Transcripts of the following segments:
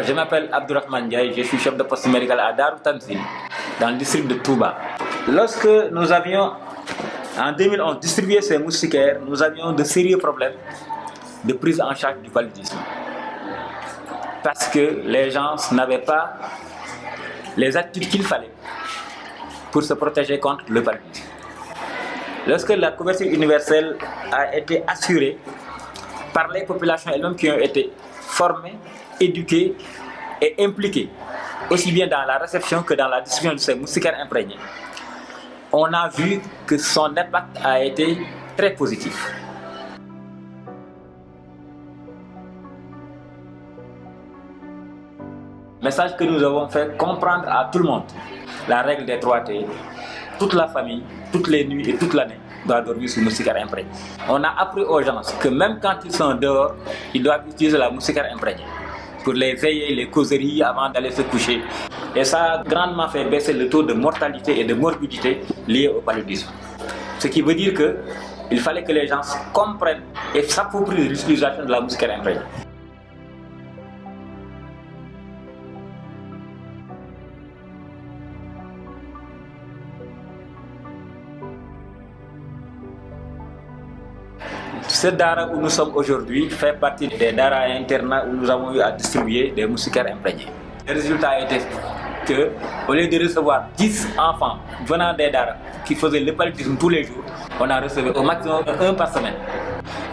Alors, je m'appelle Abdourahmane Ndiaye, je suis chef de poste médical à Darou Tanzil, dans le district de Touba. Lorsque nous avions, en 2011, distribué ces moustiquaires, nous avions de sérieux problèmes de prise en charge du paludisme. Parce que les gens n'avaient pas les attitudes qu'il fallait pour se protéger contre le paludisme. Lorsque la couverture universelle a été assurée par les populations elles-mêmes qui ont été formées, éduquées et impliquées, aussi bien dans la réception que dans la distribution de ces moustiquaires imprégnés, on a vu que son impact a été très positif. Message que nous avons fait comprendre à tout le monde, la règle des 3T, toute la famille, toutes les nuits et toute l'année doit dormir sous moustiquaire imprégné. On a appris aux gens que même quand ils sont dehors, ils doivent utiliser la moustiquaire imprégnée pour les veiller, les causeries avant d'aller se coucher. Et ça a grandement fait baisser le taux de mortalité et de morbidité lié au paludisme. Ce qui veut dire qu'il fallait que les gens comprennent et s'approprient l'utilisation de la moustiquaire imprégnée. Cette Dara où nous sommes aujourd'hui fait partie des Dara internats où nous avons eu à distribuer des moustiquaires imprégnés. Le résultat était que, au lieu de recevoir 10 enfants venant des Dara qui faisaient le paludisme tous les jours, on a reçu au maximum 1 par semaine.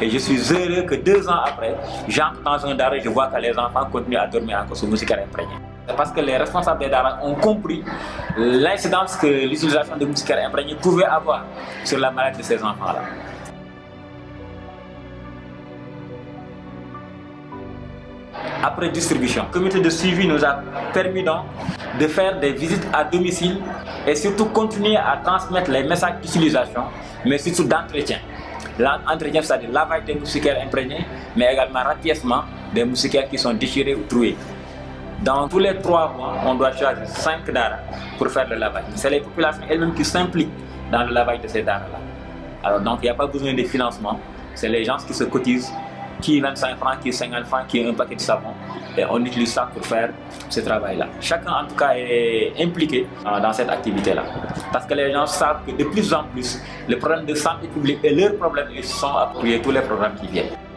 Et je suis heureux que 2 ans après, j'entre dans un Dara et je vois que les enfants continuent à dormir encore sous moustiquaire imprégné. C'est parce que les responsables des Dara ont compris l'incidence que l'utilisation de moustiquaires imprégnés pouvait avoir sur la maladie de ces enfants-là. Après distribution, le comité de suivi nous a permis donc de faire des visites à domicile et surtout continuer à transmettre les messages d'utilisation, mais surtout d'entretien. L'entretien, c'est-à-dire lavage des moustiquaires imprégnés, mais également rapiècement des moustiquaires qui sont déchirés ou troués. Dans tous les 3 mois, on doit choisir 5 Dara pour faire le lavage. C'est les populations elles-mêmes qui s'impliquent dans le lavage de ces Dara-là. Alors donc il n'y a pas besoin de financement, c'est les gens qui se cotisent, qui 25 francs, qui 50 francs, qui un paquet de savon. Et on utilise ça pour faire ce travail-là. Chacun en tout cas est impliqué dans cette activité-là. Parce que les gens savent que de plus en plus, les problèmes de santé publique et leurs problèmes sont appropriés tous les programmes qui viennent.